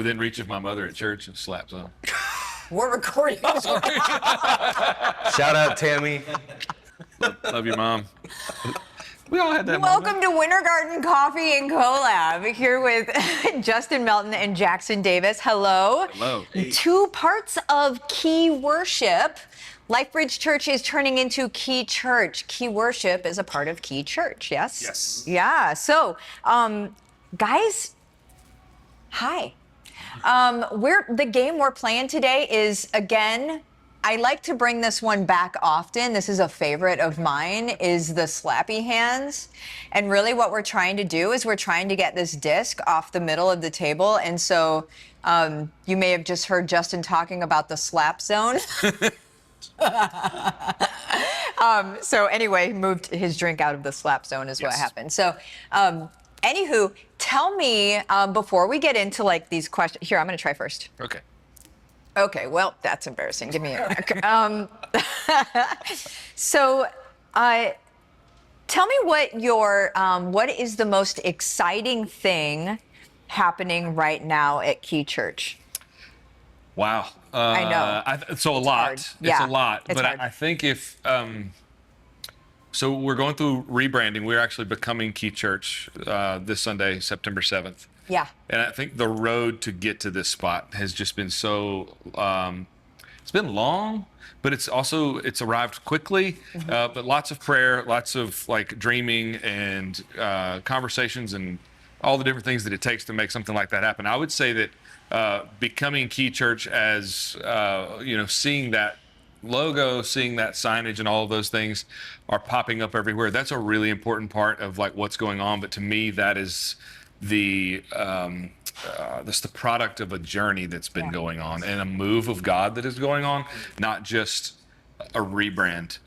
within reach of my mother at church and slaps on. We're recording. Shout out, Tammy. Love you, Mom. We all had that Welcome moment. to Winter Garden Coffee and Collab, here with Justin Melton and Jackson Davis. Hello. Hello. Two parts of Key Worship. LifeBridge Church is turning into Key Church. Key Worship is a part of Key Church, yes? Yes. Yeah, so, guys, hi. The game we're playing today is, again, I like to bring this one back often. This is a favorite of mine, is the slappy hands. And really what we're trying to do is we're trying to get this disc off the middle of the table. And so you may have just heard Justin talking about the slap zone. So anyway, he moved his drink out of the slap zone is what happened. So anywho, tell me, before we get into like these questions, here, I'm gonna try first. Okay, well, that's embarrassing. Give me a So, tell me what is the most exciting thing happening right now at Key Church? Wow. I know. So a lot. Hard. It's Yeah, a lot. it's But hard. I think if, so we're going through rebranding. We're actually becoming Key Church this Sunday, September 7th. Yeah. And I think the road to get to this spot has just been so, it's been long, but it's arrived quickly, but lots of prayer, lots of like dreaming and conversations and all the different things that it takes to make something like that happen. I would say that becoming Key Church as, seeing that logo, seeing that signage and all of those things are popping up everywhere. That's a really important part of like what's going on. But to me, that is that's the product of a journey that's been going on and a move of God that is going on, not just a rebrand,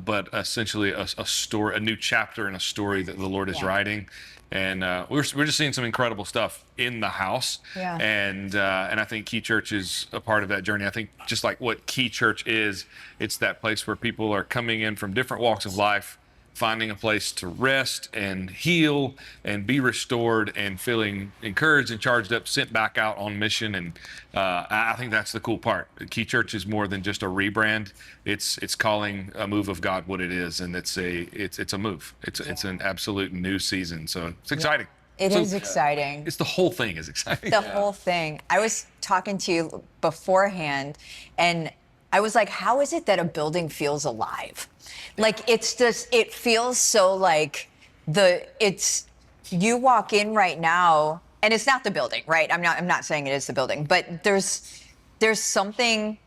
but essentially a story, a new chapter in a story that the Lord is writing. And we're just seeing some incredible stuff in the house. Yeah. And I think Key Church is a part of that journey. I think just like what Key Church is, it's that place where people are coming in from different walks of life, finding a place to rest and heal and be restored and feeling encouraged and charged up, sent back out on mission. And I think that's the cool part. Key Church is more than just a rebrand. It's calling a move of God what it is, and it's a move. It's an absolute new season. So it's exciting. It is exciting. It's the whole thing is exciting. The whole thing. I was talking to you beforehand, and I was like, how is it that a building feels alive? Like, it's just, it feels so like you walk in right now, and it's not the building, right? I'm not saying it is the building, but there's something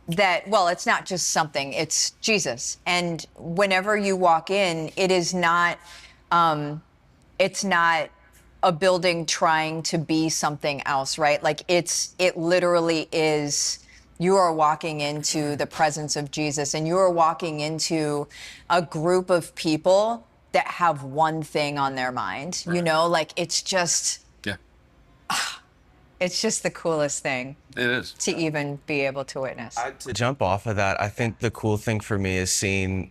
that, well, it's not just something, it's Jesus. And whenever you walk in, it's not a building trying to be something else, right? Like it literally is, you are walking into the presence of Jesus, and you are walking into a group of people that have one thing on their mind, like it's just the coolest thing. It is. To even be able to witness. To jump off of that, I think the cool thing for me is seeing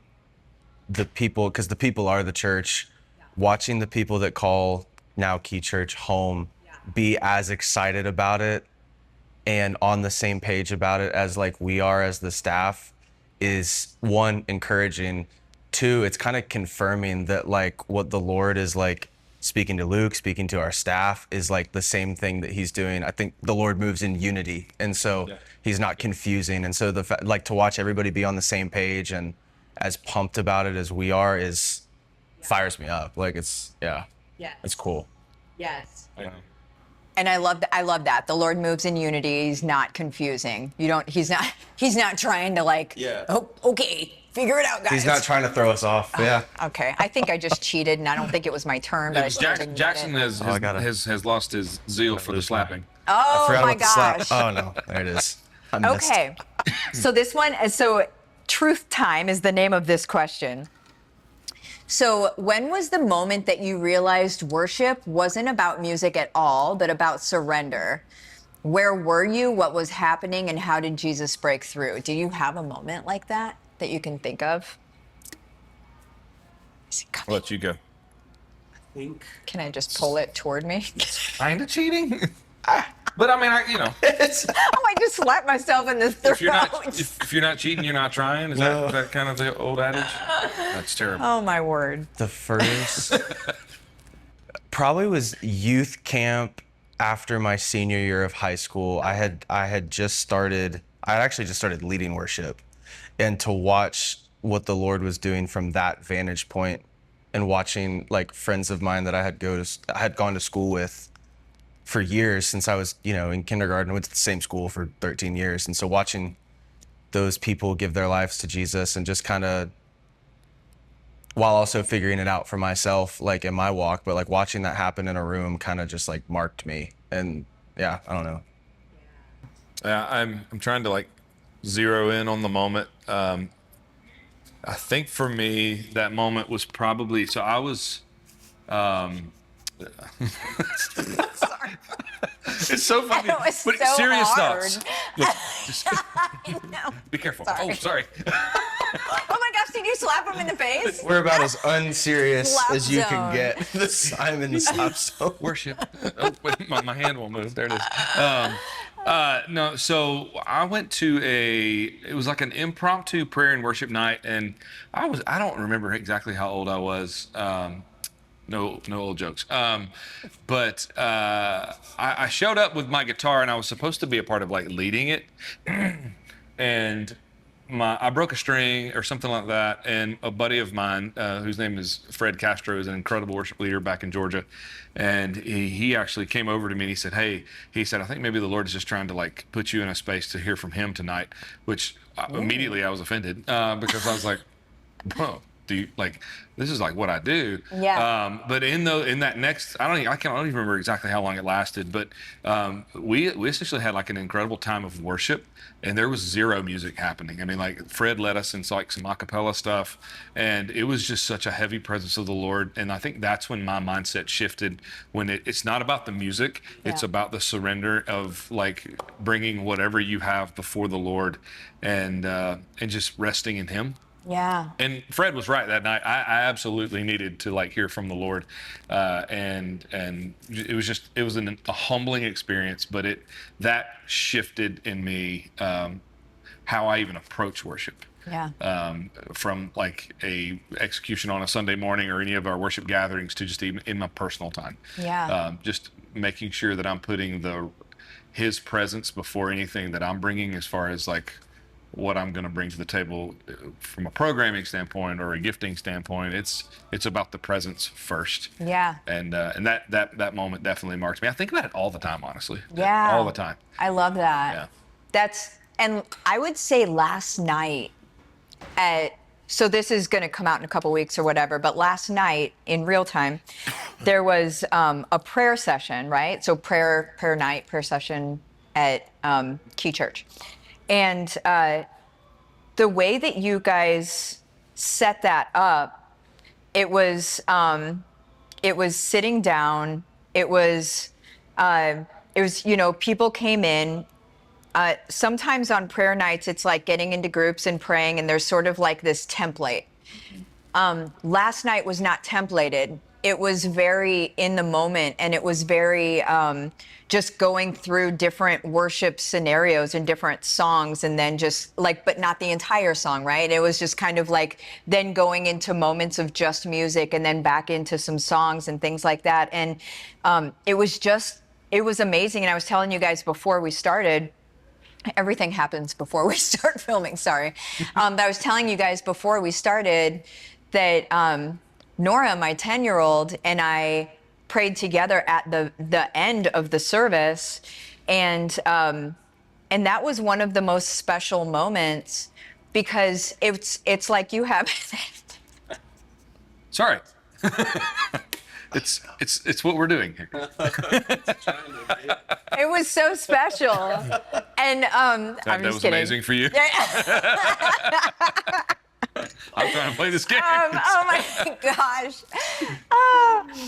the people, because the people are the church, watching the people that call now Key Church home be as excited about it and on the same page about it as like we are as the staff is, one, encouraging. Two, it's kind of confirming that like what the Lord is like speaking to Luke, speaking to our staff is like the same thing that he's doing. I think the Lord moves in unity, and so he's not confusing. And so like to watch everybody be on the same page and as pumped about it as we are fires me up. Like it's cool. Yes. And I love that. The Lord moves in unity. He's not confusing. He's not trying to like, oh, okay, figure it out, guys. He's not trying to throw us off. Okay. I think I just cheated, and I don't think it was my turn, but Jackson has lost his zeal for the slapping. Oh my gosh. Oh no, there it is. Okay. So this one, Truth Time is the name of this question. So when was the moment that you realized worship wasn't about music at all, but about surrender? Where were you? What was happening? And how did Jesus break through? Do you have a moment like that you can think of? I'll let you go. think. Can I just pull it toward me? Kind of cheating. But I mean, I just slapped myself in the throat. if you're not cheating, you're not trying. Is that kind of the old adage? That's terrible. Oh my word. The first probably was youth camp after my senior year of high school. I had actually just started leading worship, and to watch what the Lord was doing from that vantage point, and watching like friends of mine that I had gone to school with for years since I was, in kindergarten. I went to the same school for 13 years. And so watching those people give their lives to Jesus, and just kind of, while also figuring it out for myself, like in my walk, but like watching that happen in a room kind of just like marked me. And yeah, I don't know. Yeah, I'm trying to like zero in on the moment. I think for me, that moment was probably, so I was, Sorry. it's so funny. It was but so serious hard. thoughts. Look, just I know. be careful. Sorry. Oh, sorry. Oh my gosh, did you slap him in the face? We're about as unserious Slap as you zone. can get. The Simon the Slap Zone. Worship. Oh, wait, my hand won't move. There it is. No, so I went to it was like an impromptu prayer and worship night, and I don't remember exactly how old I was. No old jokes. But I showed up with my guitar, and I was supposed to be a part of like leading it, and I broke a string or something like that, and a buddy of mine, whose name is Fred Castro, is an incredible worship leader back in Georgia, and he actually came over to me and he said, "Hey," he said, "I think maybe the Lord is just trying to like put you in a space to hear from Him tonight," which immediately I was offended because I was like, "Bro, do you like this is like what I do?" Yeah. But in that next, I don't even remember exactly how long it lasted, but we essentially had like an incredible time of worship, and there was zero music happening. I mean, like Fred led us in like some a cappella stuff, and it was just such a heavy presence of the Lord. And I think that's when my mindset shifted, when it's not about the music, it's Yeah. about the surrender of like bringing whatever you have before the Lord, and just resting in Him. Yeah. And Fred was right that night. I absolutely needed to like hear from the Lord, and it was a humbling experience. But that shifted in me how I even approach worship. Yeah. From like a execution on a Sunday morning or any of our worship gatherings to just even in my personal time. Yeah. Just making sure that I'm putting His presence before anything that I'm bringing, as far as like what I'm going to bring to the table from a programming standpoint or a gifting standpoint. It's about the presence first. Yeah. And that moment definitely marks me. I think about it all the time, honestly. Yeah. All the time. I love that. Yeah. And I would say last night so this is going to come out in a couple weeks or whatever, but last night in real time, there was a prayer session, right? So prayer night, prayer session at Quay Church. And the way that you guys set that up, it was sitting down. It was people came in. Sometimes on prayer nights, it's like getting into groups and praying, and there's sort of like this template. Last night was not templated. It was very in the moment, and it was very just going through different worship scenarios and different songs, and then just like, but not the entire song, right? It was just kind of like then going into moments of just music and then back into some songs and things like that. And it was amazing. And I was telling you guys before we started, everything happens before we start filming, sorry. But I was telling you guys before we started that Nora, my 10-year-old, and I prayed together at the end of the service, and that was one of the most special moments, because it's like you have. Sorry. It's what we're doing here. It was so special, and I'm That just was kidding. amazing for you. I'm trying to play this game. Oh my gosh.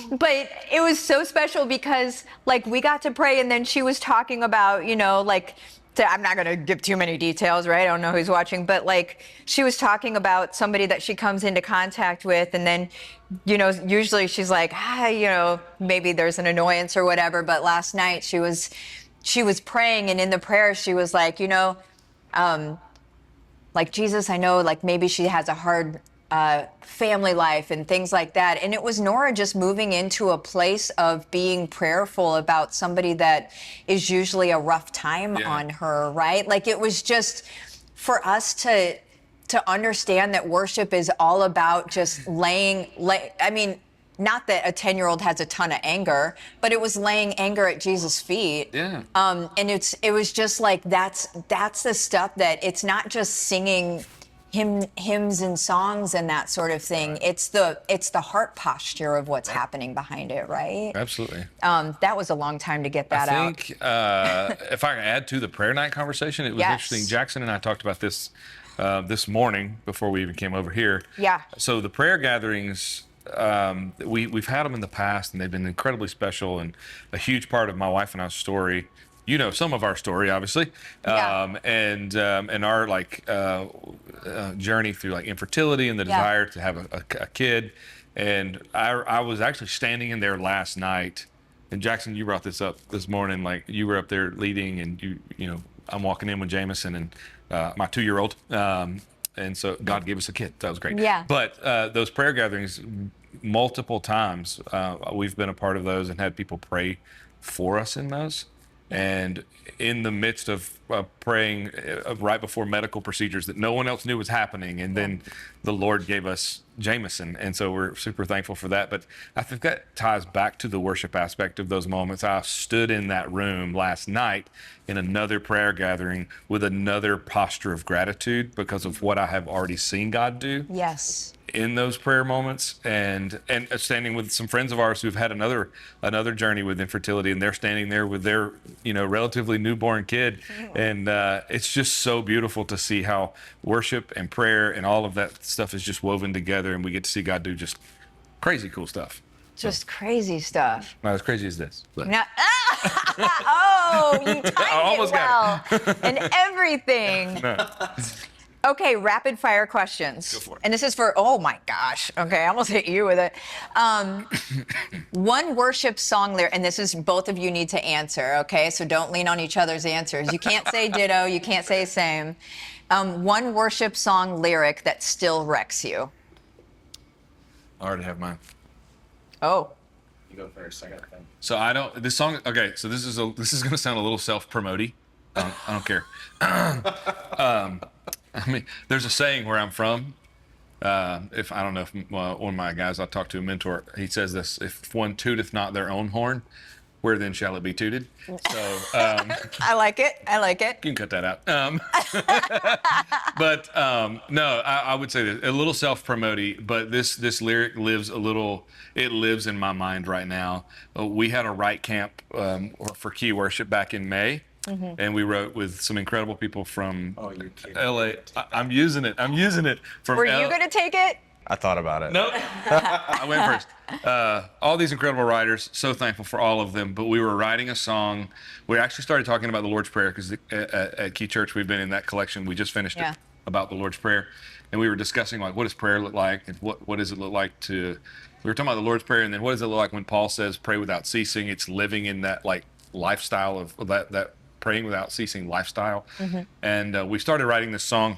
But it was so special because like we got to pray, and then she was talking about, I'm not going to give too many details, right? I don't know who's watching, but like she was talking about somebody that she comes into contact with, and then, usually she's like, maybe there's an annoyance or whatever. But last night she was she was praying, and in the prayer she was like, like, Jesus, I know, like, maybe she has a hard family life and things like that. And it was Nora just moving into a place of being prayerful about somebody that is usually a rough time on her, right? Like, it was just for us to understand that worship is all about just I mean, not that a 10-year-old has a ton of anger, but it was laying anger at Jesus' feet. Yeah. And it was just like, that's the stuff that it's not just singing hymns and songs and that sort of thing. Right. It's the heart posture of what's happening behind it, right? Absolutely. That was a long time to get that out. I think if I can add to the prayer night conversation, it was interesting. Jackson and I talked about this this morning before we even came over here. Yeah. So the prayer gatherings, we've had them in the past, and they've been incredibly special and a huge part of my wife and I's story. You know some of our story, obviously, and our journey through like infertility and the desire to have a kid. And I was actually standing in there last night, and Jackson, you brought this up this morning. Like, you were up there leading, and you know, I'm walking in with Jameson and my 2-year-old. And so God gave us a kid. That was great. Yeah. But those prayer gatherings, multiple times, we've been a part of those and had people pray for us in those. And in the midst of praying right before medical procedures that no one else knew was happening, and then the Lord gave us Jameson, and so we're super thankful for that. But I think that ties back to the worship aspect of those moments. I stood in that room last night in another prayer gathering with another posture of gratitude because of what I have already seen God do. Yes. In those prayer moments, and standing with some friends of ours who've had another journey with infertility, and they're standing there with their relatively newborn kid, and it's just so beautiful to see how worship and prayer and all of that stuff is just woven together, and we get to see God do just crazy cool stuff. Just crazy stuff. Not as crazy as this. But. Now, oh, you timed I almost it well. got it. And everything. No. Okay, rapid fire questions. Go for it. And this is for, oh my gosh. Okay, I almost hit you with it. One worship song lyric, and this is both of you need to answer, okay? So don't lean on each other's answers. You can't say ditto, you can't say same. One worship song lyric that still wrecks you. I already have mine. Oh. You go first. I got a thing. So this song, okay, so this is going to sound a little self-promoty. I don't care. I mean, there's a saying where I'm from. If I don't know if one of my guys I talked to, a mentor, he says this: "If one tooteth not their own horn, where then shall it be tooted?" So I like it. I like it. you can cut that out. But no, I would say this, a little self-promoty, but this lyric lives it lives in my mind right now. We had a Right Camp for Key Worship back in May. Mm-hmm. And we wrote with some incredible people from LA. I'm using it. From Were you going to take it? I thought about it. Nope. I went first. All these incredible writers, so thankful for all of them. But we were writing a song. We actually started talking about the Lord's Prayer because at Key Church, we've been in that collection. We just finished it about the Lord's Prayer. And we were discussing, like, what does prayer look like? And what does it look like to... We were talking about the Lord's Prayer, and then what does it look like when Paul says, pray without ceasing? It's living in that, like, lifestyle of that praying without ceasing lifestyle. Mm-hmm. And we started writing this song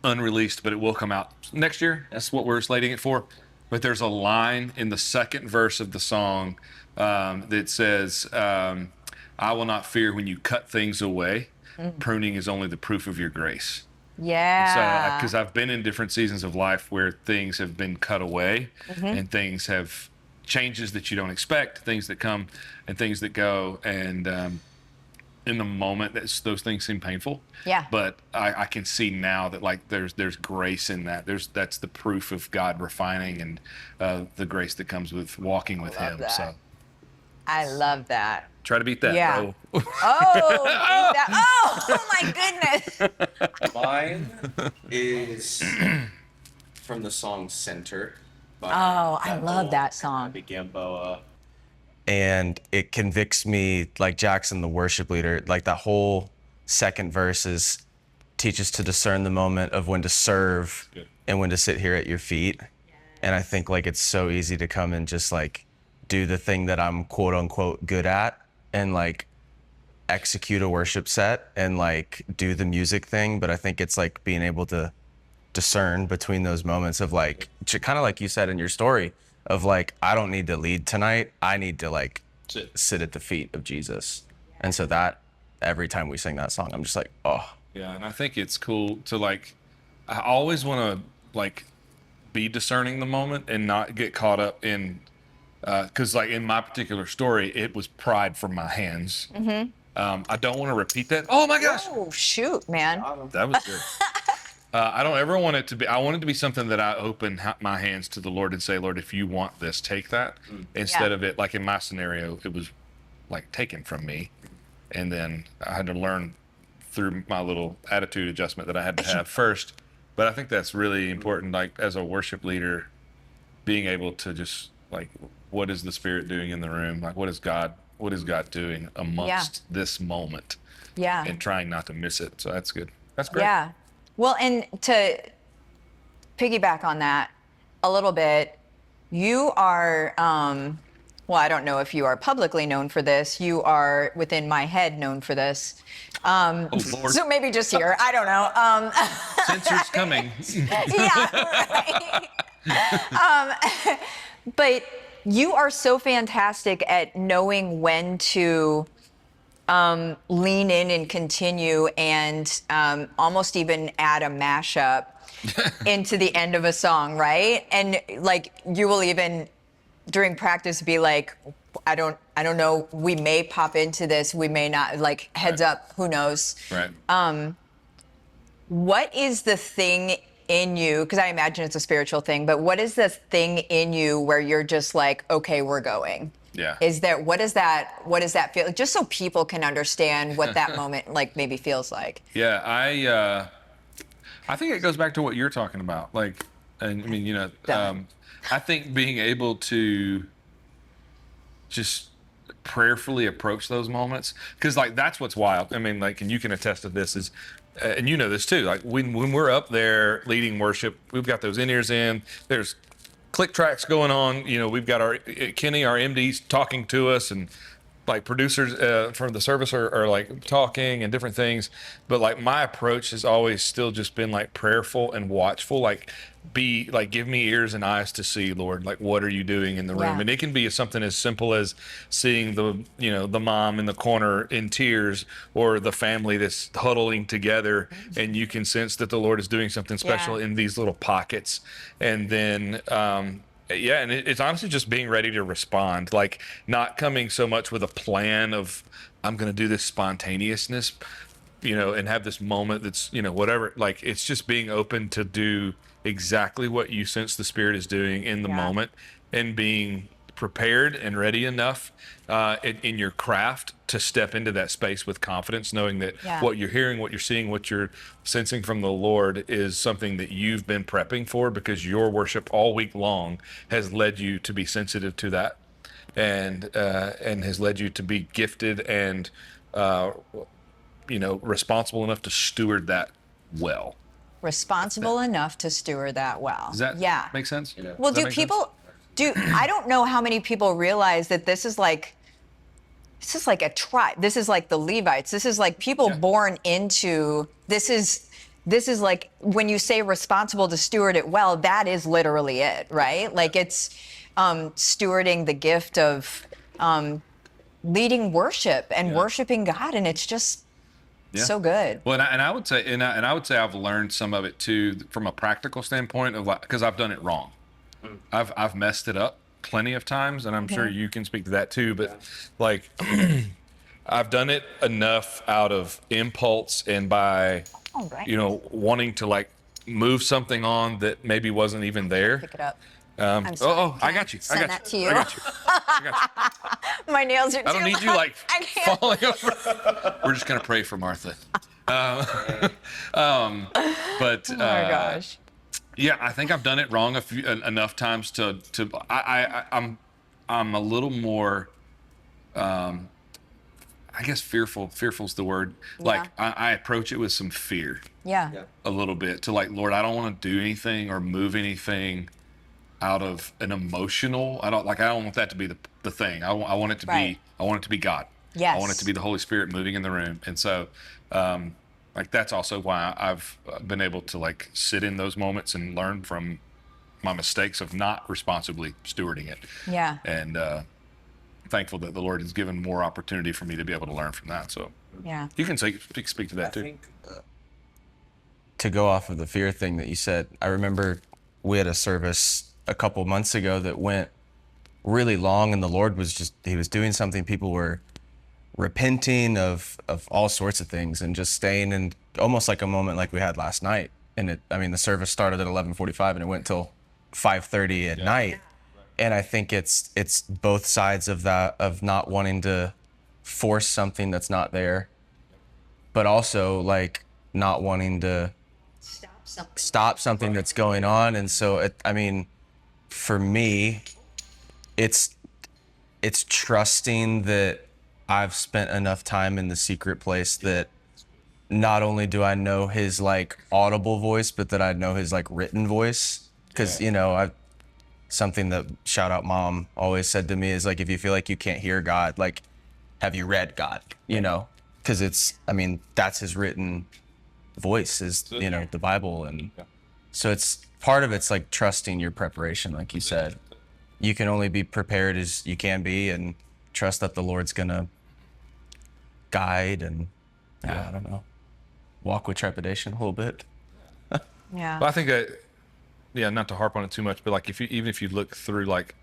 unreleased, but it will come out next year. That's what we're slating it for. But there's a line in the second verse of the song that says, I will not fear when you cut things away. Mm-hmm. Pruning is only the proof of your grace. Yeah. So, because I've been in different seasons of life where things have been cut away, and things have changes that you don't expect, things that come and things that go. And in the moment, those things seem painful. Yeah. But I can see now that, like, there's grace in that. That's the proof of God refining and the grace that comes with walking with Him. That. So I love that. Try to beat that, bro. Beat that. Oh my goodness. Mine is from the song Center. I love that song. Gamboa. And it convicts me, like Jackson, the worship leader, like that whole second verse teaches to discern the moment of when to serve and when to sit here at your feet. And I think, like, it's so easy to come and just, like, do the thing that I'm quote unquote good at and, like, execute a worship set and like do the music thing, but I think it's like being able to discern between those moments of like, kind of like you said in your story of like, I don't need to lead tonight. I need to like sit at the feet of Jesus. And so that every time we sing that song, I'm just like, oh. Yeah, and I think it's cool to like, I always want to like be discerning the moment and not get caught up in, because like in my particular story, it was pride from my hands. I don't want to repeat that. Oh my gosh. Oh, shoot, man. That was good. I don't ever want it to be, I want it to be something that I open my hands to the Lord and say, Lord, if you want this, take that. Instead of it, like in my scenario, it was like taken from me. And then I had to learn through my little attitude adjustment that I had to have first. But I think that's really important, like as a worship leader, being able to just like, what is the Spirit doing in the room? Like, what is God doing amongst this moment? Yeah. And trying not to miss it. So that's good. That's great. Yeah. Well, and to piggyback on that a little bit, you are, well, I don't know if you are publicly known for this. You are within my head known for this. Oh, Lord. So maybe just here. I don't know. Censor's coming. Yeah, right. But you are so fantastic at knowing when to lean in and continue and almost even add a mashup into the end of a song, right? And like you will even during practice be like, I don't know, we may pop into this, we may not, like heads up, who knows? Right. What is the thing in you, because I imagine it's a spiritual thing, but what is the thing in you where you're just like, okay, we're going? Yeah. What does that feel? Just so people can understand what that moment like maybe feels like. Yeah, I think it goes back to what you're talking about. Like, and I mean, you know, I think being able to just prayerfully approach those moments, because like that's what's wild. I mean, like, and you can attest to this is, and you know this too. Like when we're up there leading worship, we've got those in-ears in. There's click tracks going on. You know, we've got our Kenny, our MD's talking to us, and like producers from the service are like talking and different things. But like my approach has always still just been like prayerful and watchful. Like be like, give me ears and eyes to see, Lord. Like, what are you doing in the room? Yeah. And it can be something as simple as seeing the mom in the corner in tears, or the family that's huddling together, and you can sense that the Lord is doing something special in these little pockets. And then yeah, and it's honestly just being ready to respond, like not coming so much with a plan of I'm going to do this spontaneousness, and have this moment that's, whatever. Like it's just being open to do exactly what you sense the Spirit is doing in the moment, and being prepared and ready enough in your craft to step into that space with confidence, knowing that what you're hearing, what you're seeing, what you're sensing from the Lord is something that you've been prepping for, because your worship all week long has led you to be sensitive to that, and has led you to be gifted and responsible enough to steward that well. Responsible enough to steward that well. Does that make sense? Well, I don't know how many people realize that this is like a tribe. This is like the Levites. This is like people born into, this is like when you say responsible to steward it well, that is literally it, right? Like it's stewarding the gift of leading worship and worshiping God, and it's just so good. Well, and I would say, I would say I've learned some of it too from a practical standpoint of like, because I've done it wrong. I've messed it up plenty of times, and I'm sure you can speak to that too. But like, I've done it enough out of impulse and by, wanting to like move something on that maybe wasn't even there. Pick it up. I got you. Send that to you. I got you. My nails are too I don't need you long. like I can't. falling over. We're just gonna pray for Martha. But Oh my gosh. yeah, I think I've done it wrong enough times to I'm a little more, I guess fearful's the word. Like I approach it with some fear. Yeah. A little bit, to like, Lord, I don't want to do anything or move anything out of an emotional. I don't want that to be the thing. I want it to be, I want it to be God. Yes. I want it to be the Holy Spirit moving in the room. And so, like, that's also why I've been able to like sit in those moments and learn from my mistakes of not responsibly stewarding it. Yeah. And thankful that the Lord has given more opportunity for me to be able to learn from that. So Yeah. you can speak to that too. think, to go off of the fear thing that you said, I remember we had a service a couple months ago that went really long, and the Lord was he was doing something. People were repenting of all sorts of things and just staying in almost like a moment like we had last night. And the service started at 11:45 and it went till 5:30 at night. And I think it's both sides of that, of not wanting to force something that's not there, but also like not wanting to stop something that's going on. And so for me, it's trusting that I've spent enough time in the secret place that not only do I know his like audible voice, but that I know his like written voice. Because something that shout out mom always said to me is like, if you feel like you can't hear God, like, have you read God? Because that's his written voice is the Bible. And so it's part of it's like trusting your preparation, like you said. You can only be prepared as you can be, and trust that the Lord's gonna guide and I don't know, walk with trepidation a little bit. Yeah. But I think that, not to harp on it too much, but like even if you look through like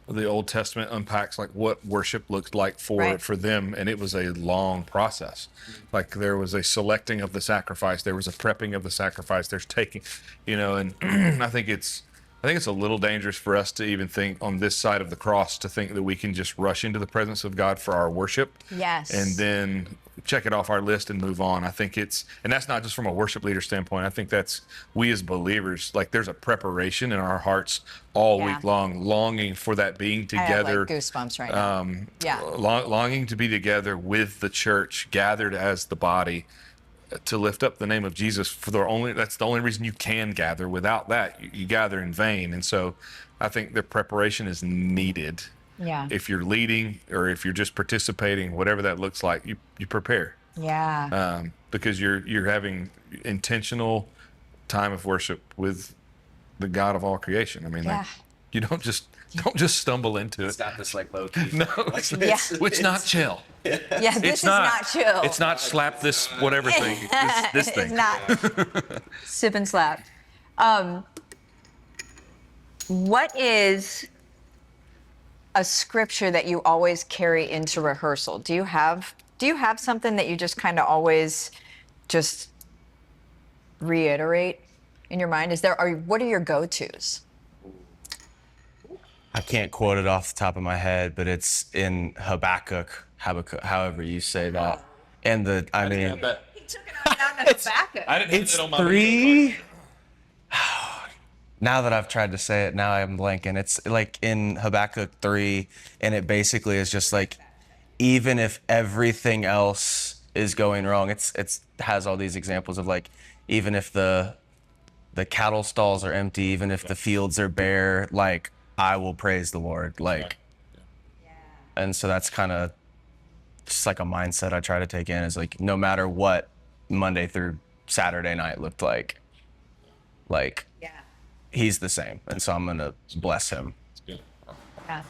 the Old Testament unpacks like what worship looked like for them, and it was a long process. Like there was a selecting of the sacrifice, there was a prepping of the sacrifice, there's taking, and I think it's a little dangerous for us to even think on this side of the cross to think that we can just rush into the presence of God for our worship. Yes. And then check it off our list and move on. I think and that's not just from a worship leader standpoint. I think that's we as believers, like there's a preparation in our hearts all week long, longing for that being together. I have like goosebumps right now. Longing to be together with the church, gathered as the body, to lift up the name of Jesus that's the only reason you can gather. Without that, you gather in vain. And so I think the preparation is needed. Yeah. If you're leading or if you're just participating, whatever that looks like, you prepare. Yeah. Because you're having intentional time of worship with the God of all creation. Like you don't just stumble into it. It's not this like low key. No, Yeah. it's not chill. Yeah, this is not chill. It's not slap this whatever thing. It's this thing. It's not. Sip and slap. What is a scripture that you always carry into rehearsal? Do you have something that you just kind of always just reiterate in your mind? What are your go-tos? I can't quote it off the top of my head, but it's in Habakkuk, however you say that. And He took it on down to Habakkuk. I didn't it's 3. Now that I've tried to say it, now I'm blanking. It's like in Habakkuk 3, and it basically is just like, even if everything else is going wrong, it has all these examples of like, even if the cattle stalls are empty, even if the fields are bare, like, I will praise the Lord. Like, and so that's kind of just like a mindset I try to take in, is like, no matter what Monday through Saturday night looked like he's the same. And so I'm going to bless him. Yeah.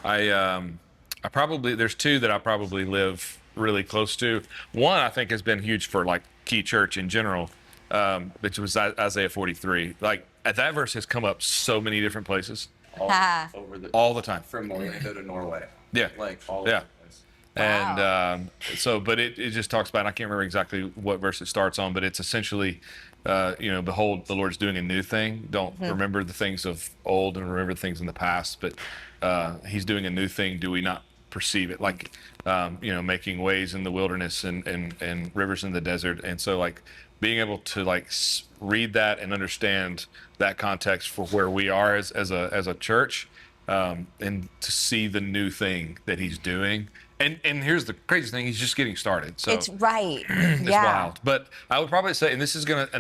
I probably, there's 2 that I probably live really close to. One I think has been huge for like Quay Church in general, which was Isaiah 43. Like that verse has come up so many different places. All the time. From Orlando to Norway. Yeah. Like all Yeah. over the place. And but it just talks about, I can't remember exactly what verse it starts on, but it's essentially, behold, the Lord's doing a new thing. Don't remember the things of old and remember the things in the past, but he's doing a new thing. Do we not perceive it? Like, making ways in the wilderness and rivers in the desert. And so like being able to like read that and understand that context for where we are as a church, and to see the new thing that he's doing. And here's the craziest thing, he's just getting started. So It's right. it's wild. But I would probably say, and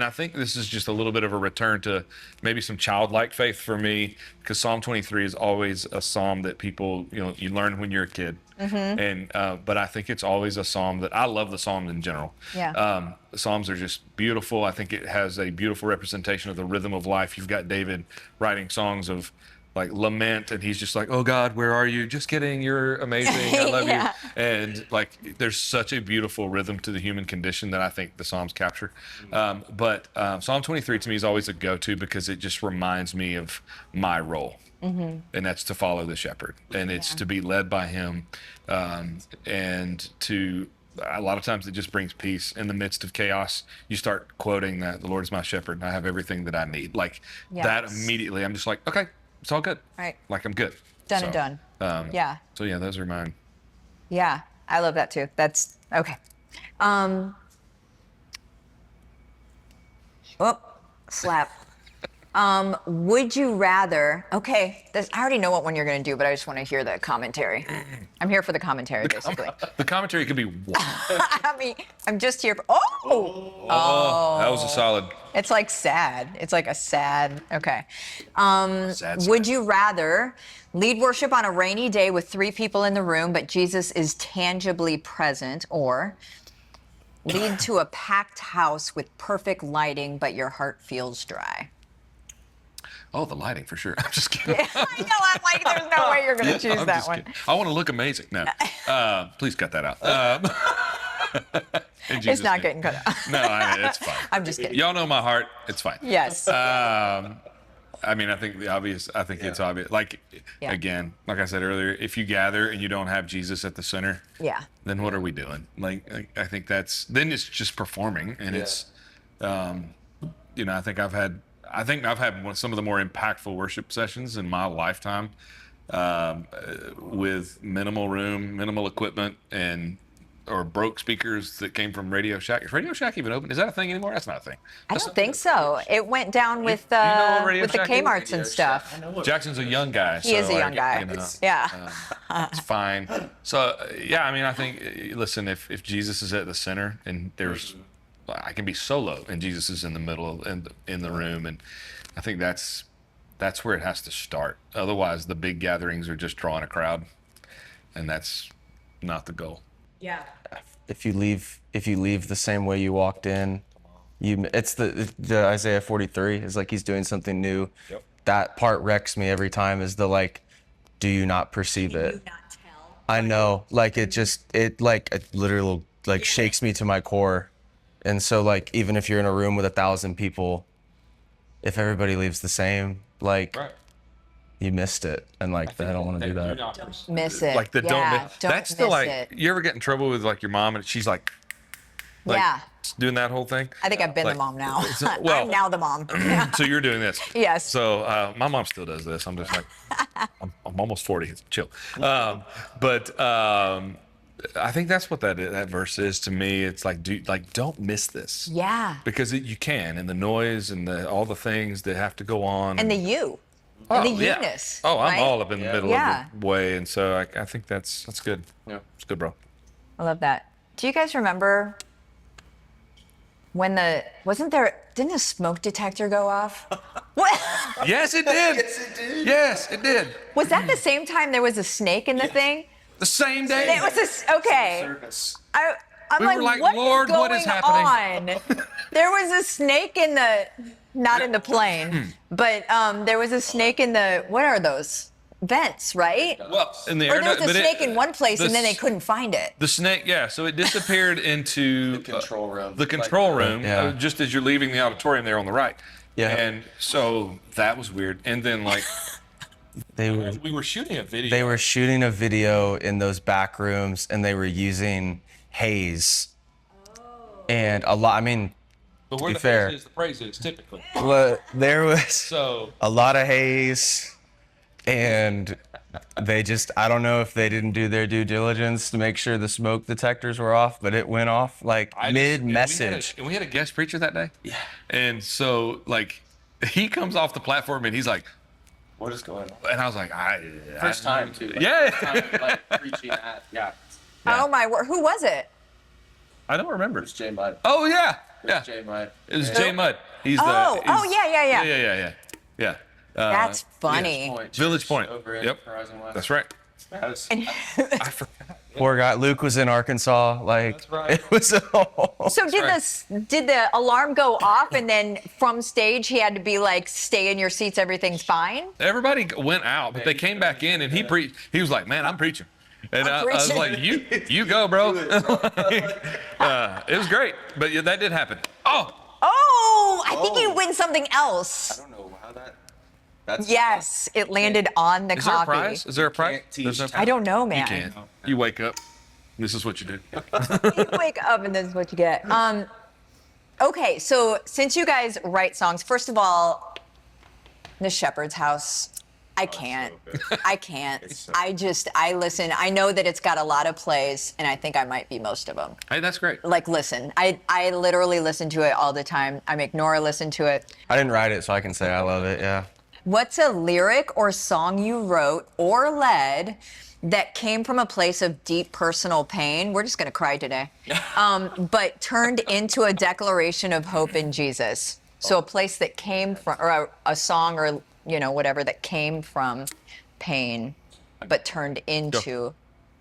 I think this is just a little bit of a return to maybe some childlike faith for me, because Psalm 23 is always a psalm that people, you learn when you're a kid. And but I think it's always a psalm that I love the Psalms in general. Yeah. The Psalms are just beautiful. I think it has a beautiful representation of the rhythm of life. You've got David writing songs of like lament, and he's just like, "Oh God, where are you? Just kidding, you're amazing, I love Yeah. you." And like, there's such a beautiful rhythm to the human condition that I think the Psalms capture. But Psalm 23 to me is always a go-to because it just reminds me of my role, and that's to follow the shepherd, and it's to be led by him, and to. A lot of times it just brings peace in the midst of chaos. You start quoting that the Lord is my shepherd and I have everything that I need. Like that Yes. immediately, I'm just like, okay, it's all good. Right. Like I'm good. Done and done. Yeah. So yeah, those are mine. Yeah. I love that too. That's okay. Oh, slap. Would you rather? Okay, I already know what one you're going to do, but I just want to hear the commentary. I'm here for the commentary, basically. The commentary could be one. I mean, I'm just here. Oh, that was a solid. It's like sad. It's like a sad. Okay. Sad. Would you rather lead worship on a rainy day with 3 people in the room, but Jesus is tangibly present, or lead to a packed house with perfect lighting, but your heart feels dry? Oh, the lighting for sure. I'm just kidding. I know. I'm like, there's no way you're going to choose I'm that just one. kidding. I want to look amazing. No, please cut that out. In It's Jesus' not name. getting cut out. No, it's fine. I'm just kidding. Y'all know my heart. It's fine. Yes. I mean, I think it's obvious. Like, Yeah. again, like I said earlier, if you gather and you don't have Jesus at the center, Yeah. then what are we doing? Like I think then it's just performing, and it's, I think I've had some of the more impactful worship sessions in my lifetime, with minimal room, minimal equipment, or broke speakers that came from Radio Shack. Is Radio Shack even open? Is that a thing anymore? That's not a thing. I don't think so. It went down with you know what Radio with the Shack is? Kmarts and stuff. Jackson's a young guy. He is a young guy. Yeah. It's fine. So yeah, I mean, I think, listen, if Jesus is at the center and I can be solo and Jesus is in the middle and in the room, and I think that's where it has to start. Otherwise, the big gatherings are just drawing a crowd, and that's not the goal. Yeah. If you leave the same way you walked in, it's the Isaiah 43 is like he's doing something new. Yep. That part wrecks me every time, is the like, do you not perceive it? Do not tell. I know, like it literally like shakes me to my core. And so like, even if you're in a room with 1,000 people, if everybody leaves the same, like Right. you missed it. And like, I don't want to do that. Don't miss it. Like the yeah, don't. don't That's the miss like. it. You ever get in trouble with like your mom and she's like Yeah. doing that whole thing? I think I've been Like, the mom now. well- I'm now the mom. So you're doing this. Yes. So my mom still does this. I'm just like, I'm almost 40. Chill. But I think that's what that verse is to me. It's like, don't miss this. Yeah. Because you can, and the noise and all the things that have to go on. And the you. And the yeah. you-ness. Oh, I'm right? all up in the middle Yeah. of the way, and so I think that's good. Yeah, it's good, bro. I love that. Do you guys remember when didn't a smoke detector go off? What? Yes, it did. Yes, it did. Yes, it did. Was that the same time there was a snake in the thing? The same day. It was okay. Service. I'm We were like, Lord, what is happening? on? There was a snake in not in the plane, but there was a snake in what are those? Vents, right? Well, in the Or air, there was a but snake in one place and then they couldn't find it. The snake, yeah. So it disappeared into The control room. The control room, Yeah. just as you're leaving the auditorium there on the right. Yeah. And so that was weird. And then like We were shooting a video. They were shooting a video in those back rooms, and they were using and a lot. I mean, but to where be the fair, haze is, the praise is typically. there was So a lot of haze, and I don't know if they didn't do their due diligence to make sure the smoke detectors were off, but it went off like mid-message. And we had a guest preacher that day. Yeah. And so like he comes off the platform and he's like, What is going on? and I was like, First time too. Yeah. like preaching at, yeah. Oh my word! Who was it? I don't remember. Jay Mudd. Oh yeah. Yeah. Jay Mudd. It was Jay Mudd. He's Oh, he's- yeah. Yeah. That's funny. Village Point. Over at Yep. Horizon West. That's right. And I forgot. Poor guy. Luke was in Arkansas. Like, That's right. it was so did the alarm go off, and then from stage he had to be like, "Stay in your seats, everything's fine." Everybody went out, but they came back in, and he preached. He was like, "Man, I'm preaching," and I was like, "You go, bro." It was great, but yeah, that did happen. Oh, I think you win something else. I don't know how that's. Yes, it landed on the Is there a coffee. prize? Is there a prize? Can't teach There's no I don't know, man. You can. You wake up. This is what you do. You wake up and this is what you get. Okay, so since you guys write songs, first of all, The Shepherd's House, I can't. I can't. I listen. I know that it's got a lot of plays, and I think I might be most of them. Hey, that's great. Like, listen, I literally listen to it all the time. I make Nora listen to it. I didn't write it, so I can say I love it. Yeah. What's a lyric or song you wrote or led that came from a place of deep personal pain? We're just going to cry today. But turned into a declaration of hope in Jesus. So a place that came from, or a song or, whatever that came from pain, but turned into.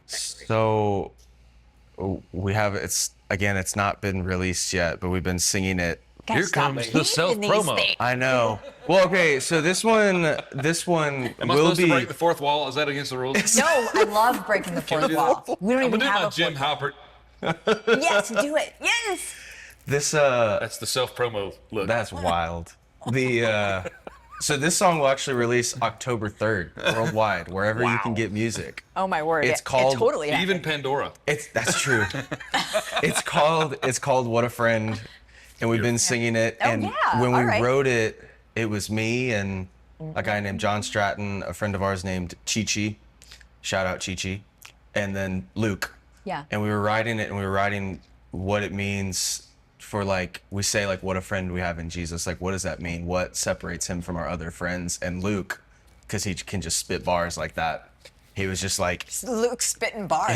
So we have, it's not been released yet, but we've been singing it. Gotta Here stop comes the teasing self-promo. these things. I know. Well, okay, so this one Am I will supposed to be. break the fourth wall? Is that against the rules? No, I love breaking the fourth wall. We don't I'm even gonna do my have a Jim fourth. Halpert. Yes, do it. Yes. This That's the self-promo look. That's wild. So this song will actually release October 3rd worldwide, wherever you can get music. Oh my word! It's It called- totally happened. Even Pandora. That's true. It's called What a Friend, and we've been singing it. Oh, And yeah. when we All right. wrote it, it was me and a guy named John Stratton, a friend of ours named Chi-Chi. Shout out Chi-Chi. And then Luke. Yeah. And we were writing it, and we were writing what it means for, like, we say, like, what a friend we have in Jesus. Like, what does that mean? What separates him from our other friends? And Luke, because he can just spit bars like that, he was just like, Luke spitting bars.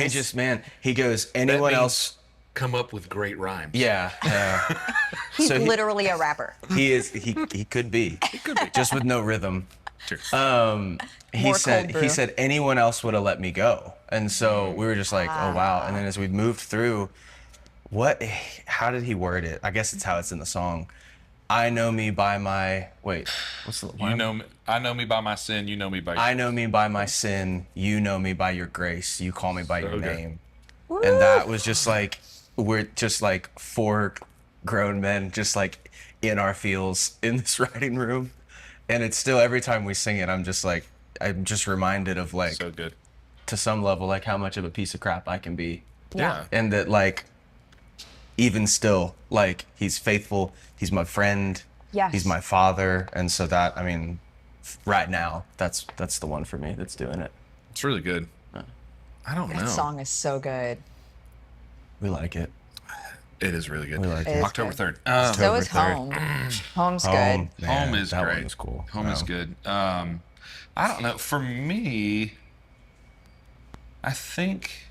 he goes, anyone means else? come up with great rhymes. Yeah. He's so he- literally a rapper. He is. He could be. Just with no rhythm. Sure. He More said. cold brew. He said anyone else would have let me go. And so we were just like, oh wow. And then as we moved through, how did he word it? I guess it's how it's in the song. I know me by my what's the line? I know me by my sin. You know me by. I know me by my sin. You know me by your grace. You call me by your good. name. And that was just like, we're just like four grown men just like in our feels in this writing room. And it's still, every time we sing it, I'm just reminded of, like, So good. to some level, like, how much of a piece of crap I can be. Yeah. And that, like, even still, like, he's faithful. He's my friend. Yes. He's my father. And so that, I mean, right now, that's the one for me that's doing it. It's really good. I don't know. That song is so good. We like it. It is really good. We like It it. is October good. 3rd. So is 3rd. Home. Home's good. Man, Home is that great. one was cool. Home is good. I don't know. For me, I think.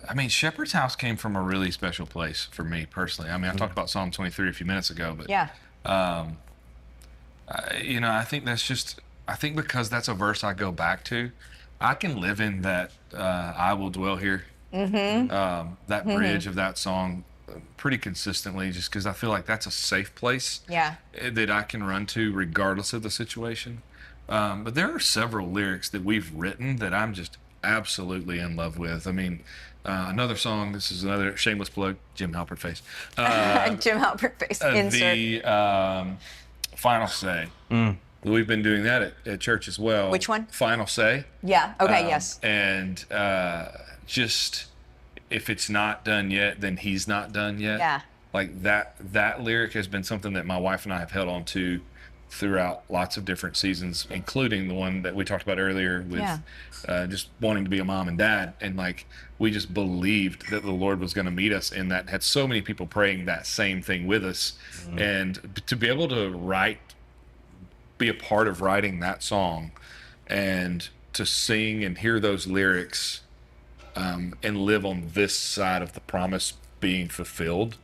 I mean, Shepherd's House came from a really special place for me personally. I mean, I talked about Psalm 23 a few minutes ago, but Yeah. I think that's just. I think because that's a verse I go back to, I can live in that. I will dwell here. That bridge of that song, pretty consistently, just because I feel like that's a safe place. Yeah. That I can run to regardless of the situation. But there are several lyrics that we've written that I'm just absolutely in love with. I mean, another song. This is another shameless plug. Jim Halpert face. Jim Halpert face insert. The Final Say. We've been doing that at church as well. Which one? Final Say. Yeah. Okay. Yes. And just if it's not done yet, then he's not done yet. Yeah. Like that lyric has been something that my wife and I have held on to throughout lots of different seasons, including the one that we talked about earlier with just wanting to be a mom and dad. And like, we just believed that the Lord was going to meet us in that. Had so many people praying that same thing with us. And to be able to be a part of writing that song and to sing and hear those lyrics and live on this side of the promise being fulfilled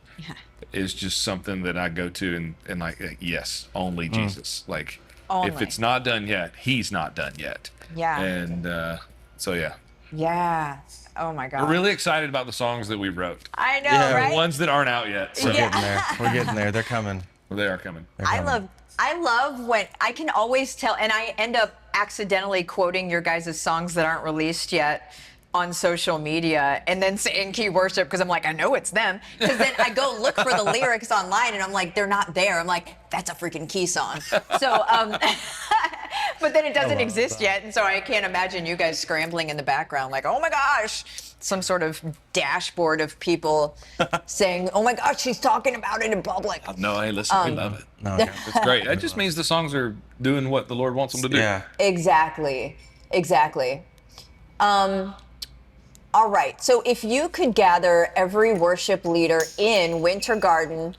is just something that I go to and like, yes, only Jesus. Like, Only. If it's not done yet, he's not done yet. Yeah. And so yeah, Yeah. Oh my God. we're really excited about the songs that we wrote. I know, Yeah, right? The ones that aren't out yet. So We're getting there. We're getting there. They're coming. they are coming. They're I coming. love when I can always tell, and I end up accidentally quoting your guys' songs that aren't released yet on social media and then saying key worship because I'm like, I know it's them. Because then I go look for the lyrics online and I'm like, they're not there. I'm like, that's a freaking Key song. So, but then it doesn't exist yet. And so I can't imagine you guys scrambling in the background like, oh my gosh, some sort of dashboard of people saying, oh my gosh, she's talking about it in public. No, hey, listen, we love it. No, It's great. That just means the songs are doing what the Lord wants them to do. yeah. Exactly. All right. So if you could gather every worship leader in Winter Garden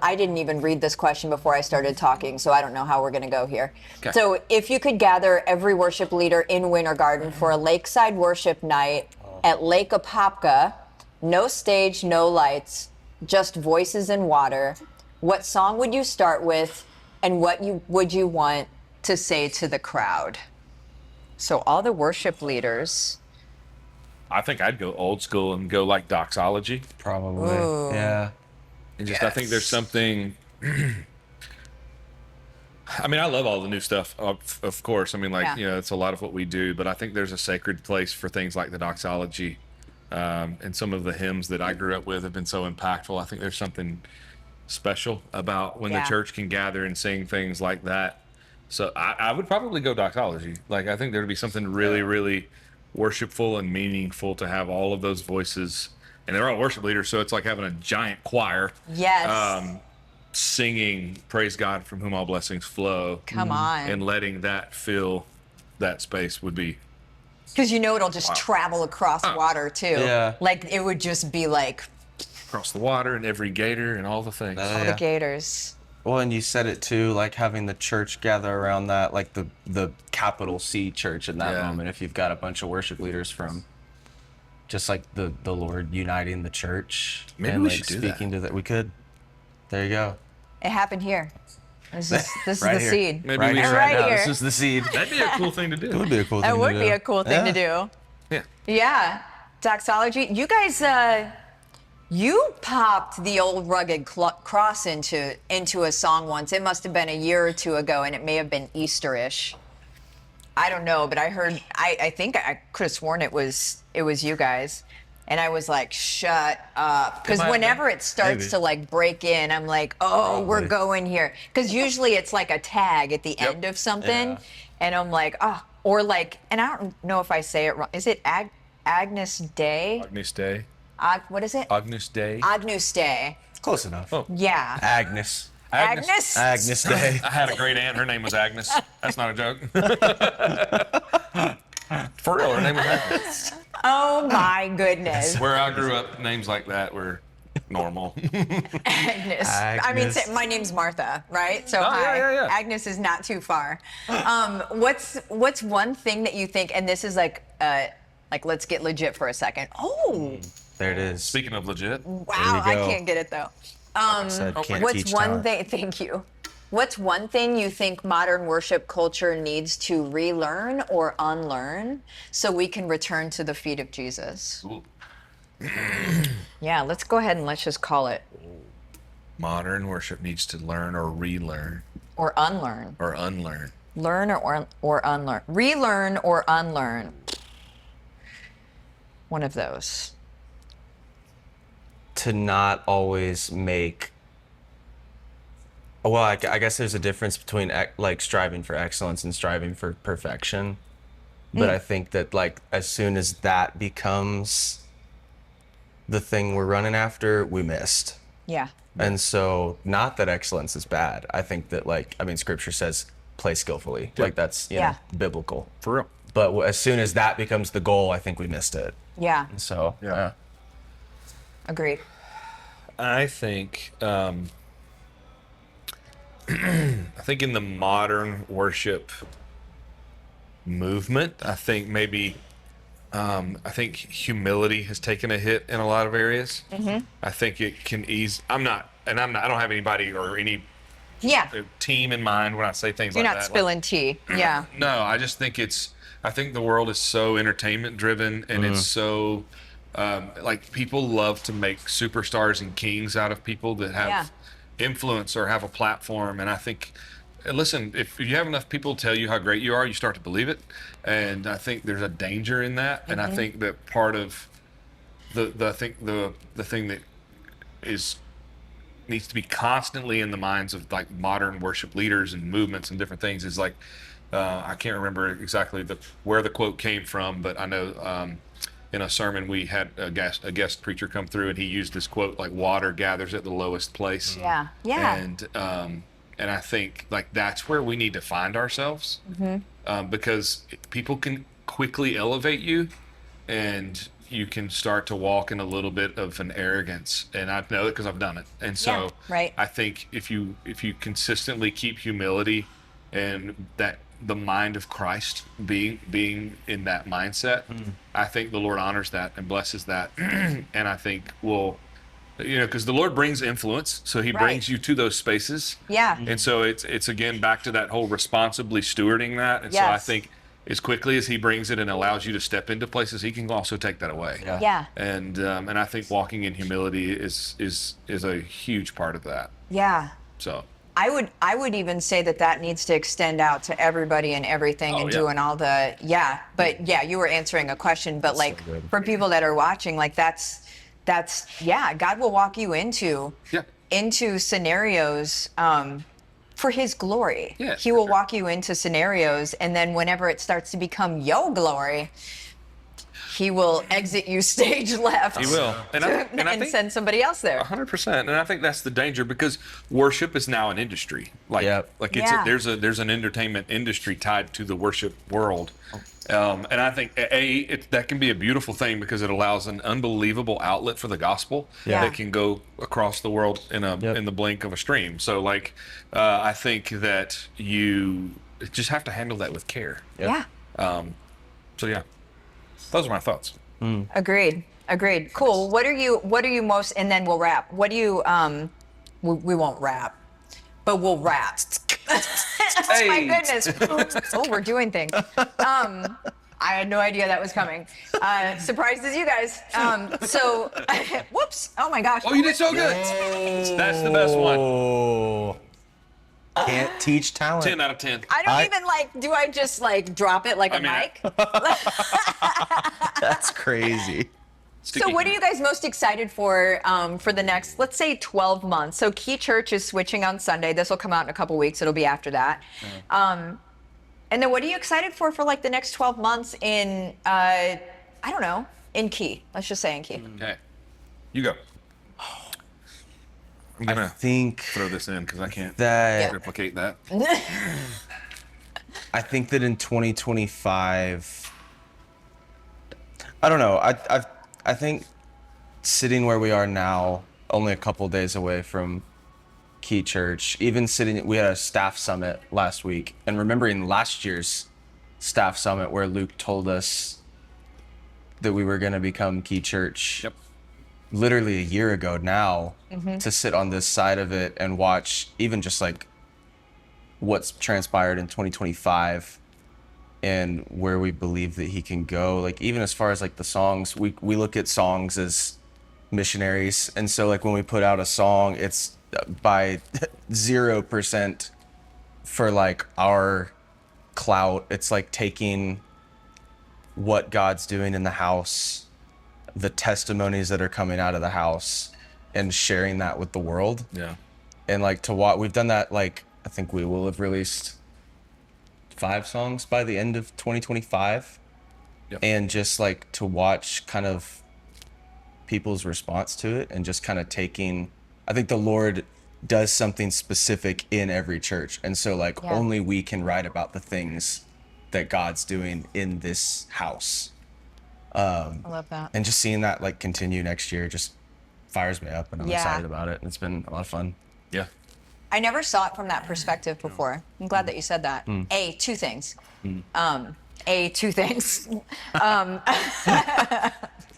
I didn't even read this question before I started talking, so I don't know how we're going to go here. Okay. So if you could gather every worship leader in Winter Garden for a lakeside worship night at Lake Apopka, no stage, no lights, just voices and water, what song would you start with and what would you want to say to the crowd? So all the worship leaders. I think I'd go old school and go like doxology. Probably. Ooh. Yeah. And just, I think there's something. I mean, I love all the new stuff, of course. I mean, like, Yeah. it's a lot of what we do, but I think there's a sacred place for things like the doxology. And some of the hymns that I grew up with have been so impactful. I think there's something special about when Yeah. the church can gather and sing things like that. So I would probably go doxology. Like, I think there'd be something really, really worshipful and meaningful to have all of those voices. And they're all worship leaders, so it's like having a giant choir. Yes. Singing praise God from whom all blessings flow. Come on. And letting that fill that space would be Because it'll just travel across water too. Yeah. Like it would just be like across the water and every gator and all the things. all the gators. Well, and you said it too, like having the church gather around that, like the capital C church in that Yeah. moment. If you've got a bunch of worship leaders from just like the Lord uniting the church. Maybe and we like should do that. speaking to that. We could. There you go. It happened here. This is Right the here. seed. Maybe Right we here, should. Right right now. here. This is the seed. That'd be a cool thing to do. It would be a cool thing That to would do. be a cool thing to do. Yeah. Yeah. Doxology. You guys, you popped the old rugged cross into a song once. It must have been a year or two ago, and it may have been Easterish. I don't know, but I heard. I think I could have sworn it was you guys, and I was like, "Shut up!" Because might have whenever been. it starts Maybe. to like break in, I'm like, "Oh, we're Probably. going here." Because usually it's like a tag at the end of something, Yeah. and I'm like, "Oh," or like, and I don't know if I say it wrong. Is it Agnus Dei? Agnus Dei. What is it? Agnus Dei. Agnus Dei. Close enough. Oh. Yeah. Agnes. Agnes? Agnes Day. I had a great aunt. Her name was Agnes. That's not a joke. For real, her name was Agnes. Oh my goodness. Where I grew up, names like that were normal. Agnes. I mean, Agnes. my name's Martha, right? So Oh, hi. yeah. Agnes is not too far. What's one thing that you think, and this is like let's get legit for a second. Oh, There it is. Speaking of legit, wow, I go. can't get it though. Said, can't What's teach one talent. thing? Thank you. What's one thing you think modern worship culture needs to relearn or unlearn so we can return to the feet of Jesus? ooh, Yeah, let's go ahead and let's just call it modern worship needs to learn or relearn or unlearn. or unlearn. Learn or unlearn. Relearn or unlearn. One of those. To not always make. Well, I guess there's a difference between like striving for excellence and striving for perfection. But I think that like as soon as that becomes the thing we're running after, we missed. Yeah. And so, not that excellence is bad. I think that Scripture says play skillfully. Like that's you Yeah. know biblical. For real. But as soon as that becomes the goal, I think we missed it. Yeah. So Yeah. Agreed. I think I think in the modern worship movement, I think maybe I think humility has taken a hit in a lot of areas. I think it can ease. I don't have anybody or any Yeah. team in mind when I say things You're like not that. spilling tea. Yeah. No, I just think I think the world is so entertainment driven, and it's so like people love to make superstars and kings out of people that have influence or have a platform. And I think, listen, if you have enough people tell you how great you are, you start to believe it. And I think there's a danger in that. And I think that part of the thing that is needs to be constantly in the minds of like modern worship leaders and movements and different things is like I can't remember exactly where the quote came from, but I know in a sermon we had a guest preacher come through, and he used this quote like water gathers at the lowest place. Yeah. And I think like that's where we need to find ourselves, because people can quickly elevate you, and you can start to walk in a little bit of an arrogance, and I know it because I've done it. And so I think if you consistently keep humility and that the mind of Christ being in that mindset, I think the Lord honors that and blesses that. And I think because the Lord brings influence, so he brings you to those spaces. Yeah. And so it's again back to that whole responsibly stewarding that. And so I think as quickly as he brings it and allows you to step into places, he can also take that away. Yeah. And I think walking in humility is a huge part of that. Yeah. So I would even say that needs to extend out to everybody and everything and doing all the But you were answering a question, but like for people that are watching, like that's God will walk you into scenarios for his glory. Yes, he will walk you into scenarios, and then whenever it starts to become your glory, he will exit you stage left. He will. And I think send somebody else there. 100%. And I think that's the danger, because worship is now an industry. There's an entertainment industry tied to the worship world. And I think that can be a beautiful thing, because it allows an unbelievable outlet for the gospel that can go across the world in the blink of a stream. So I think that you just have to handle that with care. Those are my thoughts. Agreed. Cool. What are you most, and then we'll wrap. What do you, we won't wrap, but we'll wrap. Oh my goodness. Oh, we're doing things. I had no idea that was coming. Surprised as you guys. Whoops. Oh my gosh. Oh, you did so good. That's the best one. Oh. Can't teach talent. 10 out of 10. I don't even do I just drop it like a mic? That's crazy. So what are you guys most excited for the next, let's say 12 months? So Quay Church is switching on Sunday. This will come out in a couple weeks. It'll be after that. And then what are you excited for like the next 12 months in, I don't know, in Quay? Let's just say in Quay. Okay. You go. I'm going to throw this in because I can't replicate that. I think that in 2025, I don't know. I think sitting where we are now, only a couple days away from Quay Church, we had a staff summit last week, and remembering last year's staff summit where Luke told us that we were going to become Quay Church. Literally a year ago now, to sit on this side of it and watch even just what's transpired in 2025 and where we believe that he can go. Even as far as the songs, we look at songs as missionaries. And so when we put out a song, it's by 0% for our clout. It's taking what God's doing in the house, the testimonies that are coming out of the house, and sharing that with the world. And to watch, we've done that. I think we will have released 5 songs by the end of 2025. And just to watch kind of people's response to it, and just kind of taking, I think the Lord does something specific in every church. And so only we can write about the things that God's doing in this house. I love that. And just seeing that continue next year just fires me up, and I'm excited about it. And it's been a lot of fun. I never saw it from that perspective before. I'm glad that you said that. Two things. Two things.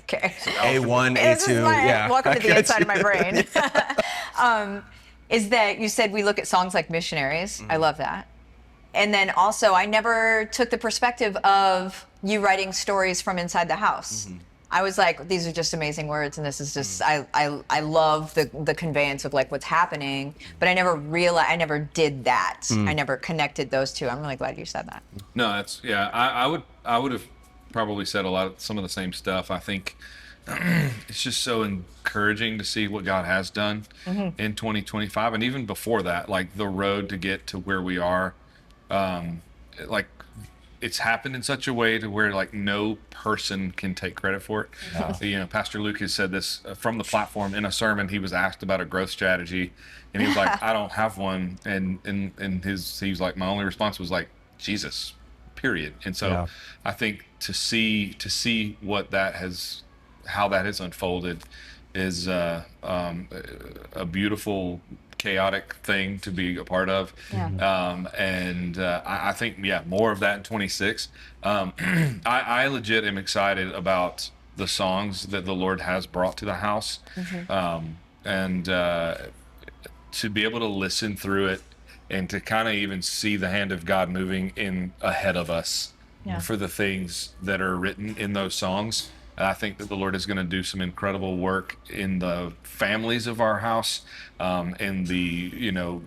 Okay. A1, A2, Welcome to the inside of my brain. is that you said we look at songs like Missionaries. I love that. And then also, I never took the perspective of you writing stories from inside the house. I was like, these are just amazing words, and this is just I love the conveyance of like what's happening. But I never realized, I never did that. I never connected those two. I'm really glad you said that. No, that's yeah. I would have probably said some of the same stuff. I think it's just so encouraging to see what God has done in 2025, and even before that, like the road to get to where we are. Like it's happened in such a way to where like no person can take credit for it. You know, Pastor Luke has said this from the platform in a sermon. He was asked about a growth strategy, and he was like, "I don't have one." And he was like, "My only response was like Jesus, period." And so I think to see what that has, how that has unfolded, is a beautiful, chaotic thing to be a part of. I think more of that in 26. I legit am excited about the songs that the Lord has brought to the house, and to be able to listen through it and to kind of even see the hand of God moving in ahead of us for the things that are written in those songs. I think that the Lord is going to do some incredible work in the families of our house, in the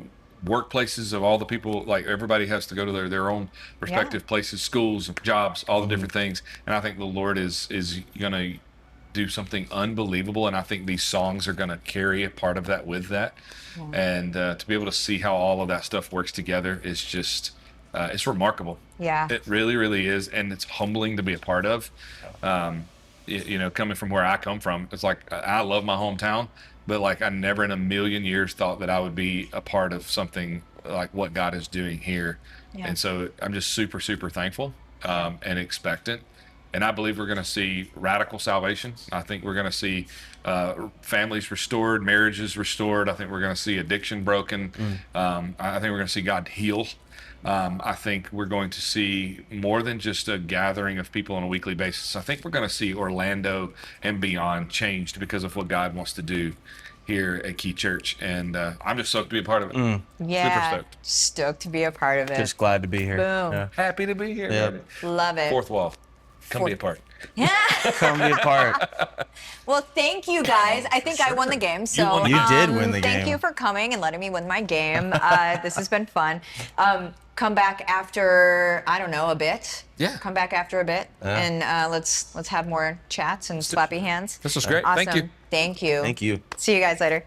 workplaces of all the people. Like everybody has to go to their own respective places, schools, jobs, all the different things. And I think the Lord is going to do something unbelievable. And I think these songs are going to carry a part of that with that. And to be able to see how all of that stuff works together is just it's remarkable. Yeah, it really, really is, and it's humbling to be a part of. Coming from where I come from, it's like I love my hometown, but like I never in a million years thought that I would be a part of something like what God is doing here. And so I'm just super, super thankful and expectant. And I believe we're going to see radical salvation. I think we're going to see families restored, marriages restored. I think we're going to see addiction broken. I think we're going to see God heal. I think we're going to see more than just a gathering of people on a weekly basis. I think we're going to see Orlando and beyond changed because of what God wants to do here at Quay Church. And I'm just stoked to be a part of it. yeah, Super stoked. Stoked to be a part of it. Just glad to be here. Boom. Yeah. Happy to be here. Yep. Love it. Fourth wall. Come be a part. Come be a part. Well, thank you guys. I think I won the game. So You did win the Thank game. you for coming and letting me win my game. This has been fun. Come back after, I don't know, a bit. Yeah. Come back after a bit, and let's have more chats and slappy hands. This was great. Awesome. Thank you. Thank you. Thank you. See you guys later.